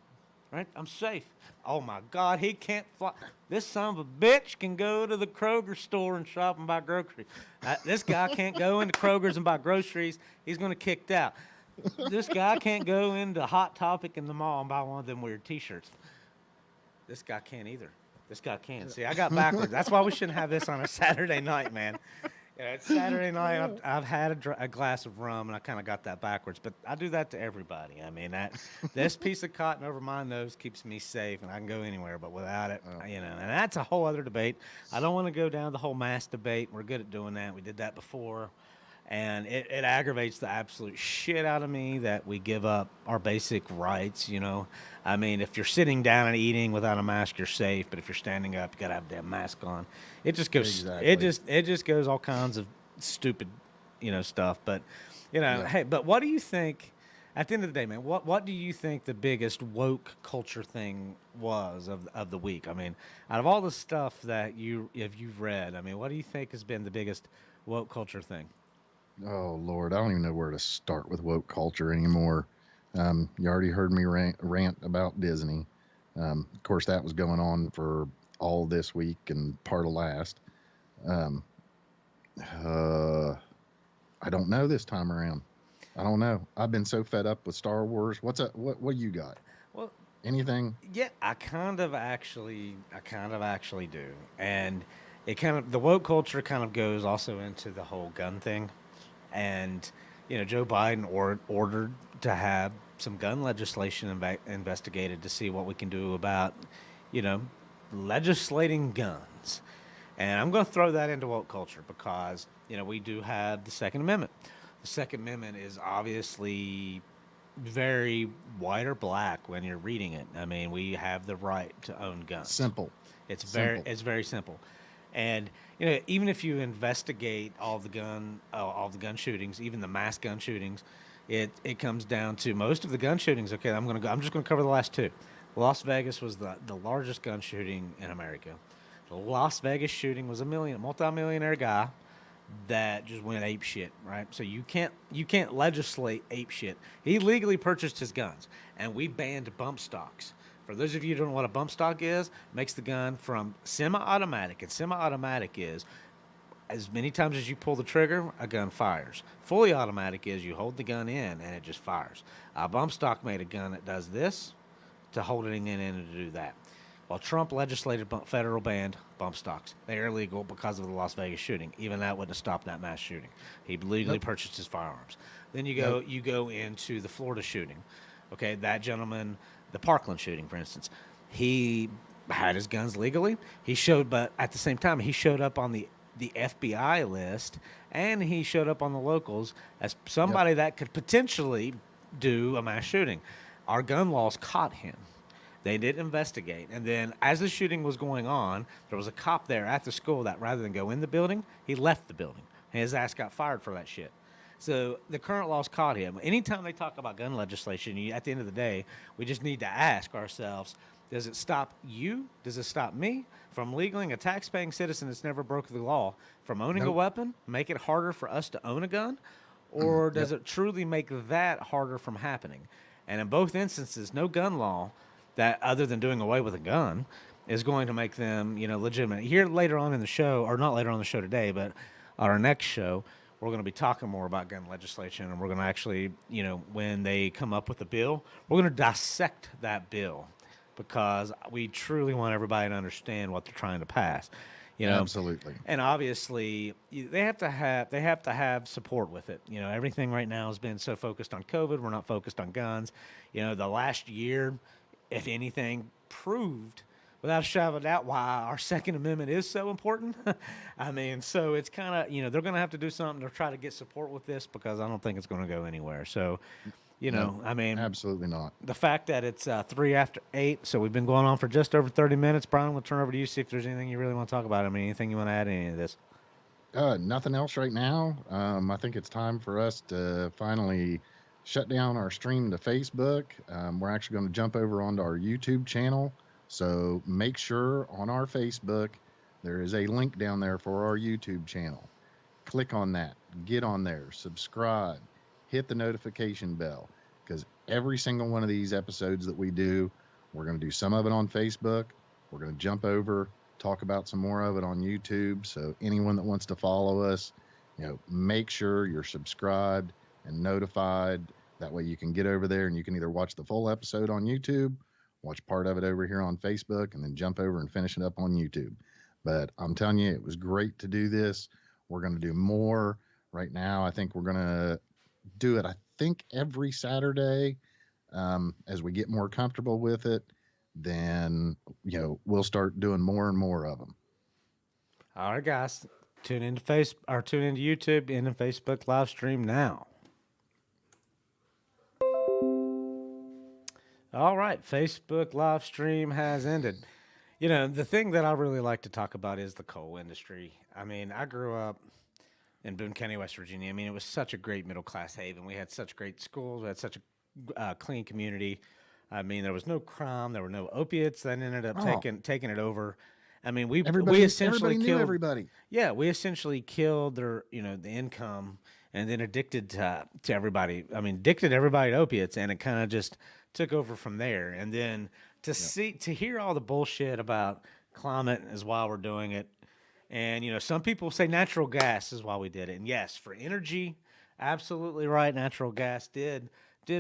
right? I'm safe. Oh, my God, he can't fly. This son of a bitch can go to the Kroger store and shop and buy groceries. This guy can't go into Kroger's and buy groceries. He's going to kicked out. This guy can't go into Hot Topic in the mall and buy one of them weird T-shirts. This guy can't either. This guy can't. See, I got backwards. That's why we shouldn't have this on a Saturday night, man. It's Saturday night. I've had a glass of rum, and I kind of got that backwards. But I do that to everybody. I mean, this piece of cotton over my nose keeps me safe, and I can go anywhere. But without it, and that's a whole other debate. I don't want to go down the whole mask debate. We're good at doing that. We did that before. And it aggravates the absolute shit out of me that we give up our basic rights, I mean, if you're sitting down and eating without a mask, you're safe. But if you're standing up, you got to have a damn mask on. It just goes, Exactly. it just goes all kinds of stupid, stuff. But, hey, but what do you think, at the end of the day, man, what do you think the biggest woke culture thing was of the week? I mean, out of all the stuff that if you've read, I mean, what do you think has been the biggest woke culture thing? Oh Lord, I don't even know where to start with woke culture anymore. You already heard me rant about Disney. Of course, that was going on for all this week and part of last. Um, I don't know this time around. I don't know. I've been so fed up with Star Wars. What you got? Well, Anything? yeah, I kind of actually do. And the woke culture kind of goes also into the whole gun thing. And, Joe Biden ordered to have some gun legislation investigated to see what we can do about, legislating guns. And I'm going to throw that into woke culture because, we do have the Second Amendment. The Second Amendment is obviously very white or black when you're reading it. I mean, we have the right to own guns. Simple. It's Simple. very simple. And even if you investigate all the gun shootings, even the mass gun shootings, it comes down to most of the gun shootings. Okay, I'm just gonna cover the last two. Las Vegas was the largest gun shooting in America. The Las Vegas shooting was a multimillionaire guy that just went ape shit, right? So you can't legislate ape shit. He legally purchased his guns, and we banned bump stocks. For those of you who don't know what a bump stock is, makes the gun from semi-automatic, and semi-automatic is as many times as you pull the trigger, a gun fires. Fully automatic is you hold the gun in and it just fires. A bump stock made a gun that does this to hold it in and to do that. While Trump legislated federal banned bump stocks, they are illegal because of the Las Vegas shooting. Even that wouldn't have stopped that mass shooting. He legally purchased his firearms. Then you go into the Florida shooting. Okay, that gentleman, the Parkland shooting, for instance, he had his guns legally. But at the same time, he showed up on the the FBI list, and he showed up on the locals as somebody that could potentially do a mass shooting. Our gun laws caught him. They did investigate. And then as the shooting was going on, there was a cop there at the school that rather than go in the building, he left the building. And his ass got fired for that shit. So the current laws caught him. Anytime they talk about gun legislation, at the end of the day, we just need to ask ourselves, does it stop you? Does it stop me from legally a tax-paying citizen that's never broke the law from owning a weapon, make it harder for us to own a gun? Or does it truly make that harder from happening? And in both instances, no gun law that, other than doing away with a gun, is going to make them, legitimate. Here later on in the show, or not later on in the show today, but on our next show, we're going to be talking more about gun legislation, and we're going to actually, when they come up with a bill, we're going to dissect that bill, because we truly want everybody to understand what they're trying to pass. Absolutely. And obviously, they have to have support with it. Everything right now has been so focused on COVID. We're not focused on guns. The last year, if anything, proved without a shadow of a doubt why our Second Amendment is so important. I mean, so it's kind of, they're going to have to do something to try to get support with this, because I don't think it's going to go anywhere. So, No, I mean, absolutely not. the fact that it's 3 after 8, so we've been going on for just over 30 minutes. Brian, we'll turn over to you, see if there's anything you really want to talk about. I mean, anything you want to add to any of this? Nothing else right now. I think it's time for us to finally shut down our stream to Facebook. We're actually going to jump over onto our YouTube channel. So make sure on our Facebook, there is a link down there for our YouTube channel. Click on that, get on there, subscribe, hit the notification bell, because every single one of these episodes that we do, we're going to do some of it on Facebook. We're going to jump over, talk about some more of it on YouTube. So anyone that wants to follow us, make sure you're subscribed and notified. That way you can get over there and you can either watch the full episode on YouTube, watch part of it over here on Facebook, and then jump over and finish it up on YouTube. But I'm telling you, it was great to do this. We're going to do more. Right now, I think we're going to do it, I think, every Saturday. As we get more comfortable with it, then, we'll start doing more and more of them. All right, guys, tune into YouTube and the Facebook live stream now. All right, Facebook live stream has ended. The thing that I really like to talk about is the coal industry. I mean, I grew up in Boone County, West Virginia. I mean, it was such a great middle-class haven. We had such great schools. We had such a clean community. I mean, there was no crime. There were no opiates that ended up taking it over. I mean, we essentially killed everybody. Yeah, we essentially killed their, the income, and then addicted to everybody. I mean, addicted everybody to opiates, and it kind of just took over from there. And then to hear all the bullshit about climate is why we're doing it. And, some people say natural gas is why we did it. And yes, for energy, absolutely right. Natural gas did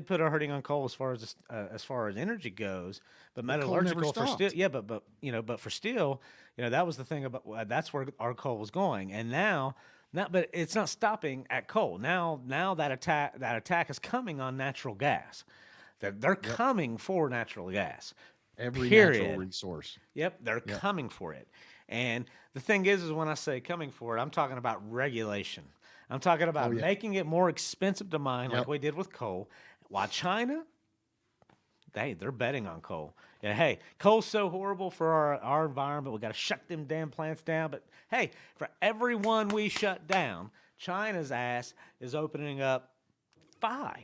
put a hurting on coal as far as energy goes, but metallurgical for steel. Yeah, but for steel, that was the thing about that's where our coal was going. And now, but it's not stopping at coal. Now that attack is coming on natural gas. They're coming for natural gas. Every period. Natural resource. Yep, they're coming for it. And the thing is when I say coming for it, I'm talking about regulation. I'm talking about making it more expensive to mine, like we did with coal. While China, they're betting on coal. Yeah, hey, coal's so horrible for our environment. We got to shut them damn plants down. But hey, for every one we shut down, China's ass is opening up 5.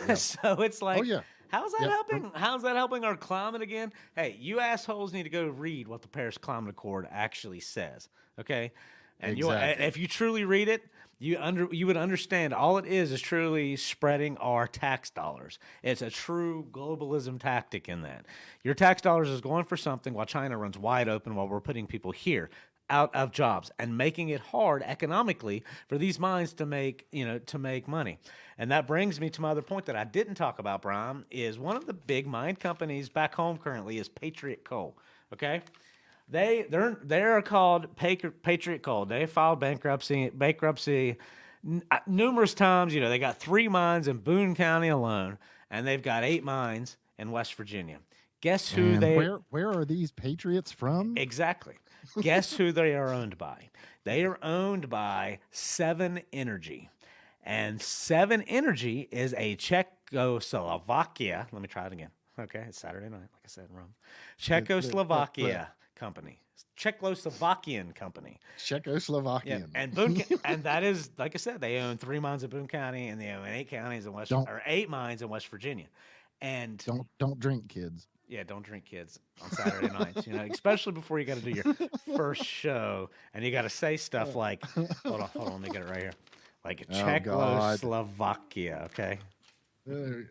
Yep. So it's like, how's that helping? How's that helping our climate again? Hey, you assholes need to go read what the Paris Climate Accord actually says. Okay, and if you truly read it, you would understand all it is truly spreading our tax dollars. It's a true globalism tactic in that. Your tax dollars is going for something while China runs wide open, while we're putting people here out of jobs and making it hard economically for these mines to make money. And that brings me to my other point that I didn't talk about, Brian, is one of the big mine companies back home currently is Patriot Coal. Okay? They're called Patriot Coal. They filed bankruptcy numerous times. They got 3 mines in Boone County alone, and they've got 8 mines in West Virginia. Guess who And they where are these patriots from? exactly? Guess who they are owned by? They are owned by Seven Energy, and Seven Energy is a Czechoslovakia. Let me try it again. Okay, it's Saturday night, like I said in Rome. Czechoslovakia company, Czechoslovakian company. Yeah, Czechoslovakian. and and that is, like I said, they own 3 mines in Boone County, and they own 8 counties in Don't 8 mines in West Virginia. And don't drink, kids. yeah, don't drink, kids, on Saturday nights. Especially before you got to do your first show, and you got to say stuff like, hold on, let me get it right here, like Oh God. Czechoslovakia. Okay. Uh,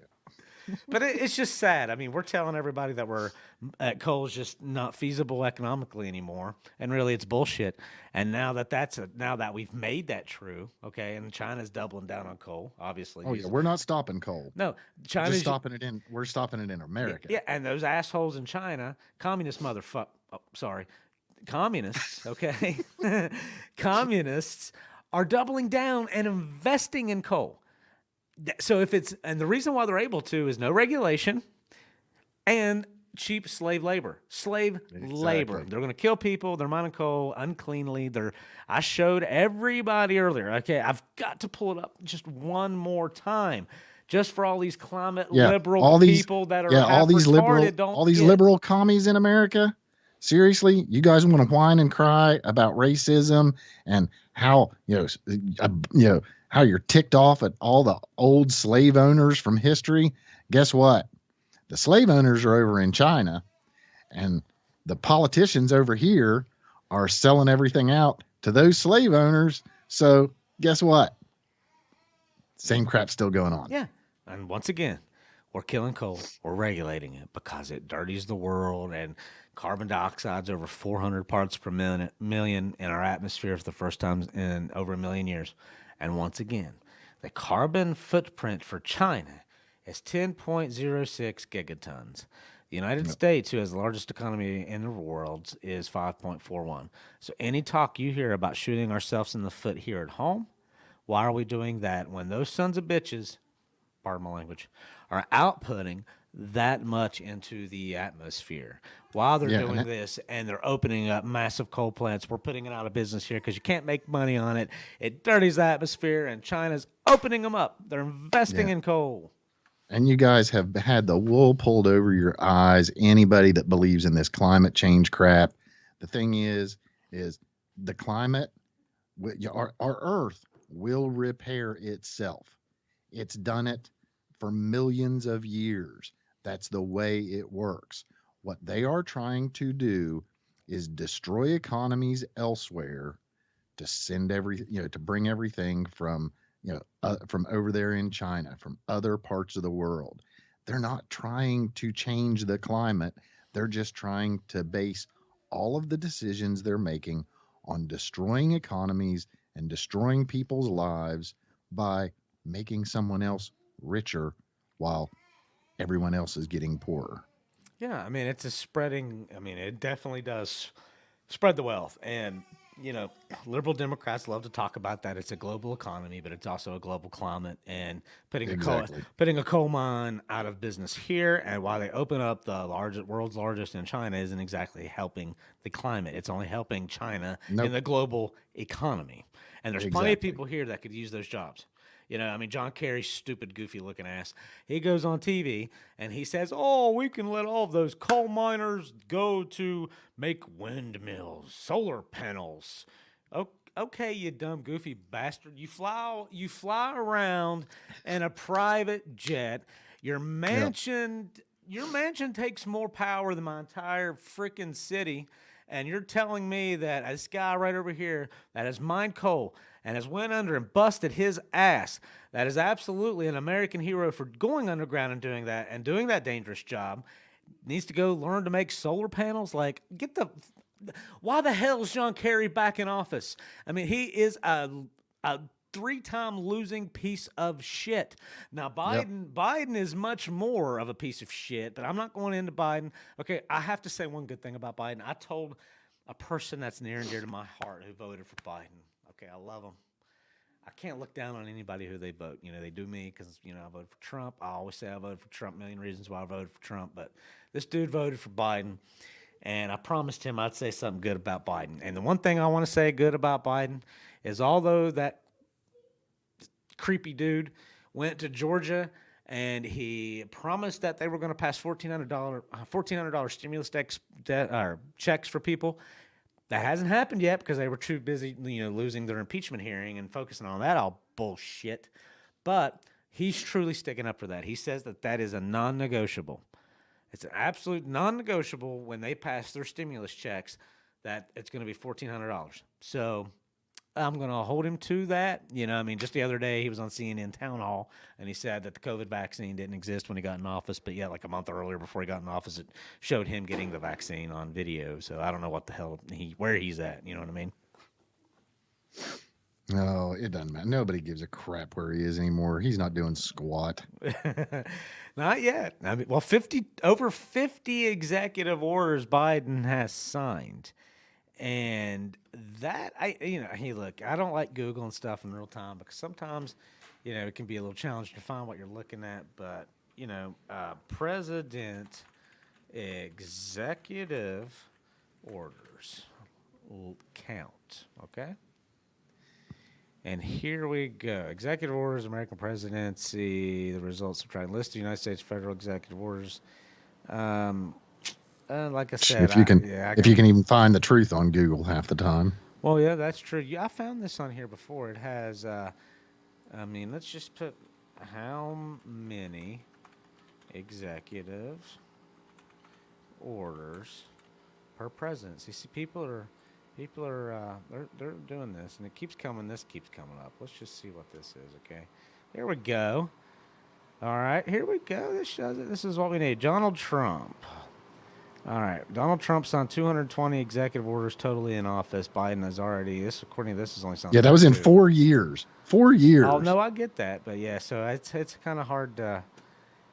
But it's just sad. I mean, we're telling everybody that coal's just not feasible economically anymore, and really it's bullshit. And now that we've made that true, okay, and China's doubling down on coal, obviously. Oh yeah, we're not stopping coal. No, We're China's just stopping it in. We're stopping it in America. yeah, and those assholes in China, communist motherfuck. Oh, sorry, communists. Okay, communists are doubling down and investing in coal. So and the reason why they're able to is no regulation and cheap slave labor. Labor. They're going to kill people. They're mining coal uncleanly. I showed everybody earlier. Okay, I've got to pull it up just one more time, just for all these climate liberal people that are all these liberal commies in America. Seriously, you guys want to whine and cry about racism and how how you're ticked off at all the old slave owners from history? Guess what? The slave owners are over in China, and the politicians over here are selling everything out to those slave owners. So guess what? Same crap still going on. Yeah. And once again, we're killing coal. We're regulating it because it dirties the world, and carbon dioxide's over 400 parts per million in our atmosphere for the first time in over 1 million years. And once again, the carbon footprint for China is 10.06 gigatons. The United States, who has the largest economy in the world, is 5.41. So any talk you hear about shooting ourselves in the foot here at home, why are we doing that when those sons of bitches, pardon my language, are outputting that much into the atmosphere while they're doing this, and they're opening up massive coal plants? We're putting it out of business here because you can't make money on it. It dirties the atmosphere, and China's opening them up. They're investing in coal. And you guys have had the wool pulled over your eyes. Anybody that believes in this climate change crap. The thing is the climate, our Earth will repair itself. It's done it for millions of years. That's the way it works. What they are trying to do is destroy economies elsewhere to send to bring everything from from over there in China, from other parts of the world. They're not trying to change the climate. They're just trying to base all of the decisions they're making on destroying economies and destroying people's lives by making someone else richer while everyone else is getting poorer. Yeah, I mean, it definitely does spread the wealth. And, liberal Democrats love to talk about that. It's a global economy, but it's also a global climate. And putting a coal mine out of business here, and while they open up the world's largest in China, isn't exactly helping the climate. It's only helping China in the global economy. And there's plenty of people here that could use those jobs. John Kerry's stupid, goofy-looking ass, he goes on TV and he says, we can let all of those coal miners go to make windmills, solar panels. Okay, you dumb, goofy bastard. You fly around in a private jet. Your mansion takes more power than my entire freaking city. And you're telling me that this guy right over here that has mined coal and has went under and busted his ass, that is absolutely an American hero for going underground and doing that dangerous job, needs to go learn to make solar panels? Like, why the hell is John Kerry back in office? I mean, he is a 3-time losing piece of shit. Now, Biden is much more of a piece of shit, but I'm not going into Biden. Okay, I have to say one good thing about Biden. I told a person that's near and dear to my heart who voted for Biden. Okay, I love him. I can't look down on anybody who they vote. You know, they do me because, you know, I voted for Trump. I always say I voted for Trump, million reasons why I voted for Trump. But this dude voted for Biden. And I promised him I'd say something good about Biden. And the one thing I want to say good about Biden is although that creepy dude went to Georgia and he promised that they were going to pass $1,400 stimulus checks for people. That hasn't happened yet because they were too busy, you know, losing their impeachment hearing and focusing on that all bullshit. But he's truly sticking up for that. He says that that is a non-negotiable. It's an absolute non-negotiable when they pass their stimulus checks that it's going to be $1,400. So I'm going to hold him to that. You know, I mean, just the other day he was on CNN Town Hall and he said that the COVID vaccine didn't exist when he got in office, but yet like a month earlier before he got in office, it showed him getting the vaccine on video. So I don't know what the hell where he's at. You know what I mean? No, it doesn't matter. Nobody gives a crap where he is anymore. He's not doing squat. Not yet. I mean, well, over 50 executive orders Biden has signed. And that, hey, look, I don't like Googling stuff in real time because sometimes, you know, it can be a little challenging to find what you're looking at. But, you know, president executive orders count, okay? And here we go. Executive orders, American presidency, the results of trying list of United States federal executive orders. Like I said, If you can even find the truth on Google half the time. Well, yeah, that's true. Yeah, I found this on here before. It has, I mean, let's just put how many executive orders per presidency. See, people are they're doing this, and it keeps coming. This keeps coming up. Let's just see what this is. Okay, here we go. All right, here we go. This shows it. This is what we need. Donald Trump. All right, Donald Trump signed 220 executive orders totally in office. Biden has already. This, according to this, is only something. Yeah, that was in 4 years. 4 years. Oh no, I get that, but yeah, so it's kind of hard to.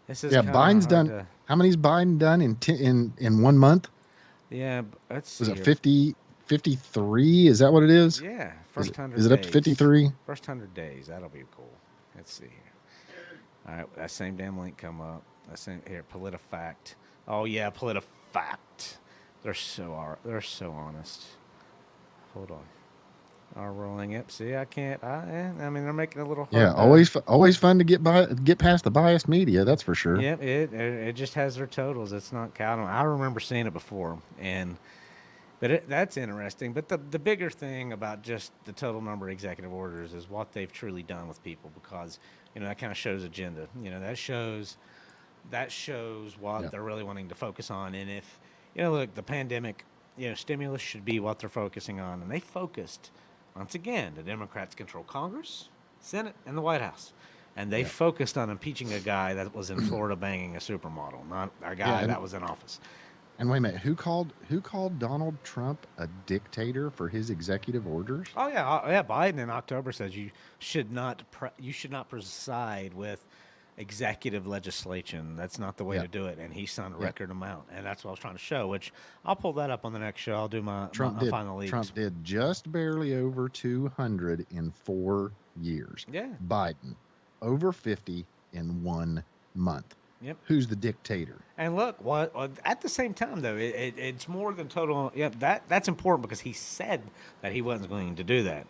This is Biden's done. How many's Biden done in 1 month? Yeah, let's see. Was it 50? 53? Is that what it is? Yeah, first 100 Is it up to 53? First 100 days. That'll be cool. Let's see here. All right, that same damn link come up. That same here, PolitiFact. Oh yeah, PolitiFact. They're so honest. Hold on. Are rolling up. See, I can't. I mean, they're making it a little hard. Yeah, always fun to get past the biased media. That's for sure. Yeah, it just has their totals. It's not counting. I remember seeing it before, but that's interesting. But the bigger thing about just the total number of executive orders is what they've truly done with people, because you know that kind of shows agenda. You know, that shows what they're really wanting to focus on. And if you know, look, the pandemic, you know, stimulus should be what they're focusing on, and they focused. Once again, the Democrats control Congress, Senate, and the White House. And they focused on impeaching a guy that was in Florida banging a supermodel, not a guy that was in office. And wait a minute, who called Donald Trump a dictator for his executive orders? Oh yeah, Biden in October says you should not preside with executive legislation. That's not the way to do it. And he signed a record amount, and that's what I was trying to show. Which I'll pull that up on the next show. I'll do my final leads. Trump did just barely over 200 in 4 years. Yeah. Biden over 50 in 1 month. Yep. Who's the dictator? And look, at the same time though, it's more than total. Yeah, that's important because he said that he wasn't going to do that.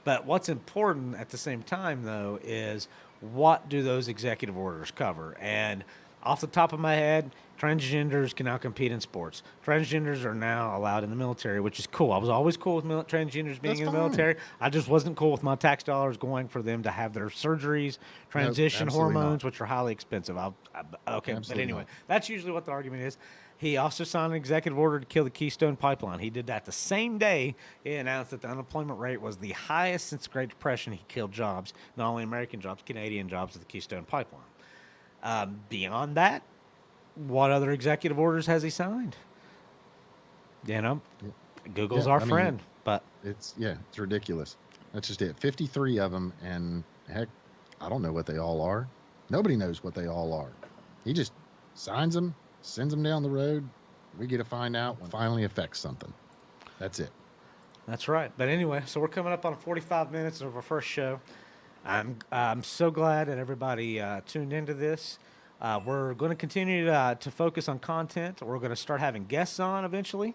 But what's important at the same time though is what do those executive orders cover? And off the top of my head, transgenders can now compete in sports. Transgenders are now allowed in the military, which is cool. I was always cool with transgenders being in the military. I just wasn't cool with my tax dollars going for them to have their surgeries, transition hormones, which are highly expensive. But anyway, that's usually what the argument is. He also signed an executive order to kill the Keystone Pipeline. He did that the same day he announced that the unemployment rate was the highest since the Great Depression. He killed jobs, not only American jobs, Canadian jobs, at the Keystone Pipeline. Beyond that, what other executive orders has he signed? You know, Google's our friend, but it's ridiculous. That's just it. 53 of them, and heck, I don't know what they all are. Nobody knows what they all are. He just signs them, sends them down the road. We get to find out when it finally affects something. That's it. That's right. But anyway, so we're coming up on 45 minutes of our first show. I'm so glad that everybody tuned into this. We're going to continue to focus on content. We're going to start having guests on eventually.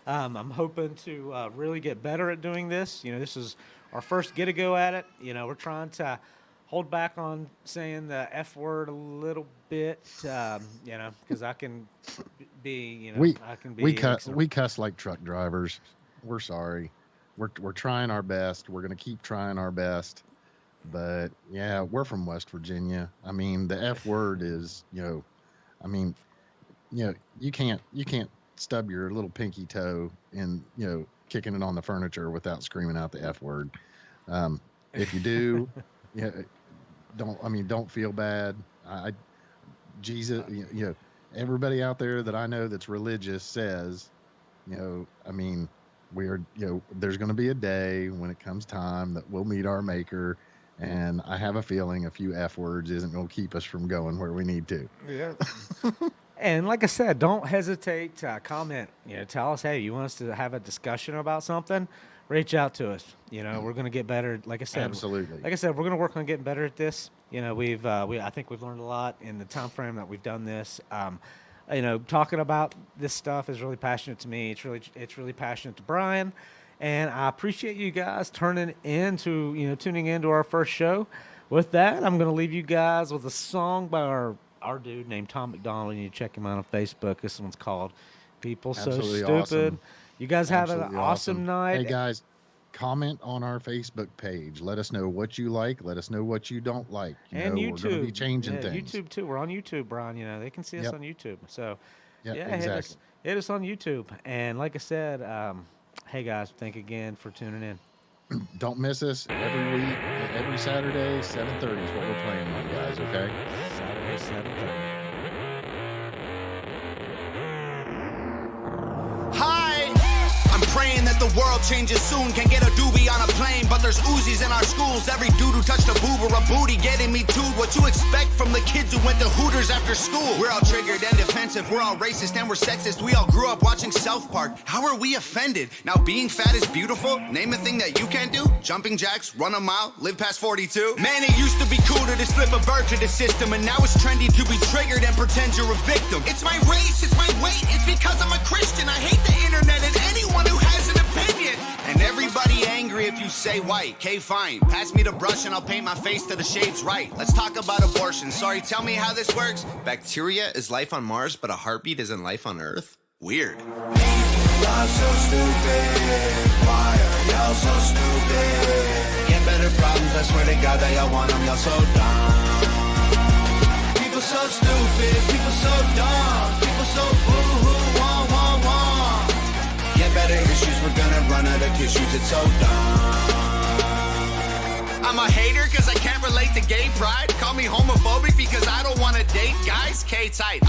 I'm hoping to really get better at doing this. You know, this is our first get-a-go at it. You know, we're trying to hold back on saying the F word a little bit, you know, because I can be, you know, I can be. We cuss like truck drivers. We're sorry. We're trying our best. We're going to keep trying our best. But yeah, we're from West Virginia. I mean, the F word is, you know, I mean, you know, you can't stub your little pinky toe in, you know, kicking it on the furniture without screaming out the F word. If you do, yeah, don't feel bad. Jesus, you know, everybody out there that I know that's religious says, you know, I mean, you know, there's going to be a day when it comes time that we'll meet our maker. And I have a feeling a few F words isn't going to keep us from going where we need to. Yeah. And like I said, don't hesitate to comment. You know, tell us, hey, you want us to have a discussion about something? Reach out to us. You know, we're going to get better. Like I said, Absolutely. Like I said, we're going to work on getting better at this. You know, I think we've learned a lot in the time frame that we've done this. You know, talking about this stuff is really passionate to me. It's really passionate to Brian. And I appreciate you guys tuning into our first show. With that, I'm going to leave you guys with a song by our dude named Tom McDonald. You check him out on Facebook. This one's called People So Absolutely Stupid. Awesome. You guys have an Absolutely awesome night. Hey guys, comment on our Facebook page. Let us know what you like. Let us know what you don't like. And YouTube. We're going to be changing things. YouTube too. We're on YouTube, Brian. You know, they can see us Yep. on YouTube. So, Yep, yeah, exactly. hit us on YouTube. And like I said, hey guys, thank you again for tuning in. Don't miss us every week, every Saturday, 7:30 is what we're playing on, guys, okay? Saturday, 7:30. Hi! I'm praying that the world changes soon. Can get a doobie on a plane, but there's Uzis in our schools. Every dude who touched a boob or a booty getting me too. What you expect from the kids who went to Hooters after school? We're all triggered and defensive. We're all racist and we're sexist. We all grew up watching South Park. How are we offended? Now being fat is beautiful. Name a thing that you can't do. Jumping jacks, run a mile, live past 42. Man, it used to be cool to just flip a bird to the system, and now it's trendy to be triggered and pretend you're a victim. It's my race, it's my weight, it's because I'm a Christian. I hate the internet and anyone who has an opinion. And everybody angry if you say white. Okay, fine. Pass me the brush and I'll paint my face to the shades right. Let's talk about abortion. Sorry, tell me how this works. Bacteria is life on Mars, but a heartbeat isn't life on Earth? Weird. Y'all so stupid. Why are y'all so stupid? Get better problems, I swear to God that y'all want them. Y'all so dumb. People so stupid. People so dumb. People so boo-hoo. Wah, wah, wah. Get better issues, we're gonna run out of tissues. It's so dumb. I'm a hater cause I can't relate to gay pride. Call me homophobic because I don't wanna date guys. K-tight.